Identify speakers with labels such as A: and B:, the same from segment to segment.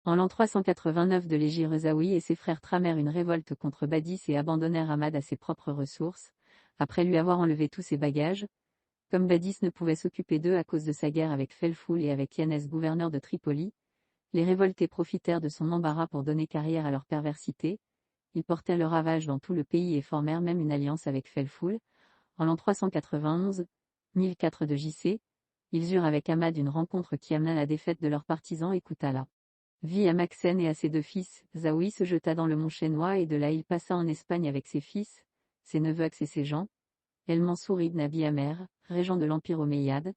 A: En l'an 389 de l'Hégire, Zawi et ses frères tramèrent une révolte contre Badis et abandonnèrent Ahmad à ses propres ressources, après lui avoir enlevé tous ses bagages. Comme Badis ne pouvait s'occuper d'eux à cause de sa guerre avec Felfoul et avec Yannès, gouverneur de Tripoli, les révoltés profitèrent de son embarras pour donner carrière à leur perversité. Ils portèrent le ravage dans tout le pays et formèrent même une alliance avec Felfoul. En l'an 391, 1004 de JC, ils eurent avec Ahmad une rencontre qui amena la défaite de leurs partisans et coûta la vie à Maxen et à ses deux fils. Zawi se jeta dans le mont Chénois et de là il passa en Espagne avec ses fils, ses neveux et ses gens. El-Mansour ibn Abi Amer, régent de l'Empire omeyyade,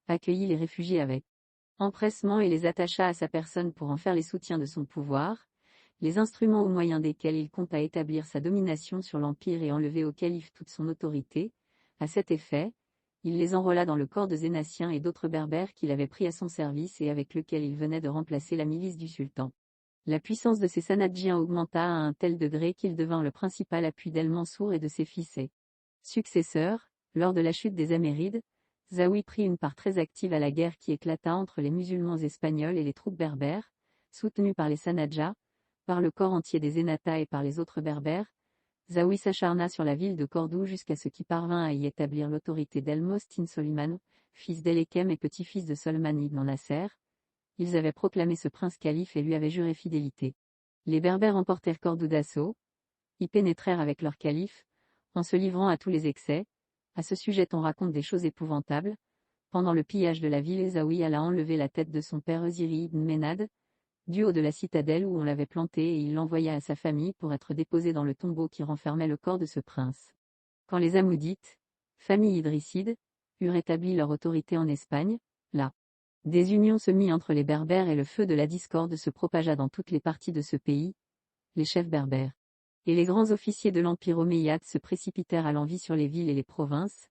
A: accueillit les réfugiés avec empressement et les attacha à sa personne pour en faire les soutiens de son pouvoir, les instruments au moyen desquels il compta établir sa domination sur l'Empire et enlever au calife toute son autorité. À cet effet, il les enrôla dans le corps de Zénatiens et d'autres berbères qu'il avait pris à son service et avec lequel il venait de remplacer la milice du sultan. La puissance de ces Sanadjiens augmenta à un tel degré qu'il devint le principal appui d'El-Mansour et de ses fils et successeurs. Lors de la chute des Amérides, Zawi prit une part très active à la guerre qui éclata entre les musulmans espagnols et les troupes berbères, soutenues par les Sanadjas, par le corps entier des Zenata et par les autres berbères. Zawi s'acharna sur la ville de Cordoue jusqu'à ce qu'il parvint à y établir l'autorité d'El-Mostin Soliman, fils d'El-Ekem et petit-fils de Solman ibn Nasser. Ils avaient proclamé ce prince calife et lui avaient juré fidélité. Les berbères emportèrent Cordoue d'assaut, y pénétrèrent avec leur calife, en se livrant à tous les excès. À ce sujet on raconte des choses épouvantables. Pendant le pillage de la ville, Zawi alla enlever la tête de son père Oziri ibn Ménad, du haut de la citadelle où on l'avait planté et il l'envoya à sa famille pour être déposé dans le tombeau qui renfermait le corps de ce prince. Quand les Hamoudites, famille idrisside, eurent établi leur autorité en Espagne, la désunion se mit entre les Berbères et le feu de la discorde se propagea dans toutes les parties de ce pays. Les chefs berbères et les grands officiers de l'Empire omeyyade se précipitèrent à l'envi sur les villes et les provinces,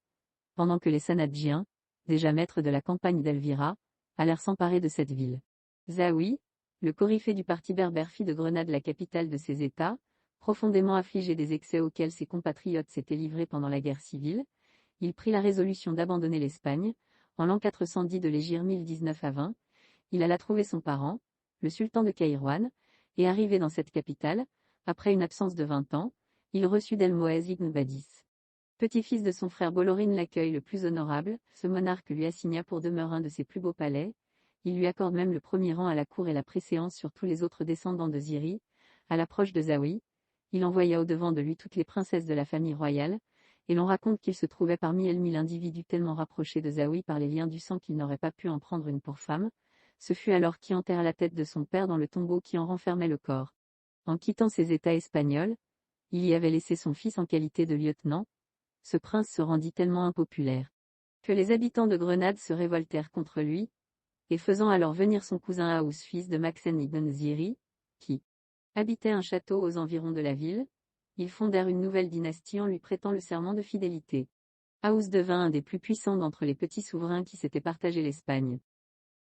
A: pendant que les Sanadjiens, déjà maîtres de la campagne d'Elvira, allèrent s'emparer de cette ville. Zawi, le coryphée du parti berbère, fit de Grenade la capitale de ses États, profondément affligé des excès auxquels ses compatriotes s'étaient livrés pendant la guerre civile. Il prit la résolution d'abandonner l'Espagne. En l'an 410 de l'Hégire 1019 à 20, il alla trouver son parent, le sultan de Kairouan, et arrivé dans cette capitale, après une absence de 20 ans, il reçut d'El-Moez ibn Badis. Petit-fils de son frère Bolorine, l'accueil le plus honorable. Ce monarque lui assigna pour demeure un de ses plus beaux palais. Il lui accorde même le premier rang à la cour et la préséance sur tous les autres descendants de Ziri. À l'approche de Zawi, il envoya au-devant de lui toutes les princesses de la famille royale, et l'on raconte qu'il se trouvait parmi elles 1000 individus tellement rapprochés de Zawi par les liens du sang qu'il n'aurait pas pu en prendre une pour femme. Ce fut alors qui enterra la tête de son père dans le tombeau qui en renfermait le corps. En quittant ses États espagnols, il y avait laissé son fils en qualité de lieutenant. Ce prince se rendit tellement impopulaire que les habitants de Grenade se révoltèrent contre lui, et faisant alors venir son cousin Aous, fils de Maxen ibn Ziri, qui habitait un château aux environs de la ville, ils fondèrent une nouvelle dynastie en lui prêtant le serment de fidélité. Aous devint un des plus puissants d'entre les petits souverains qui s'étaient partagé l'Espagne.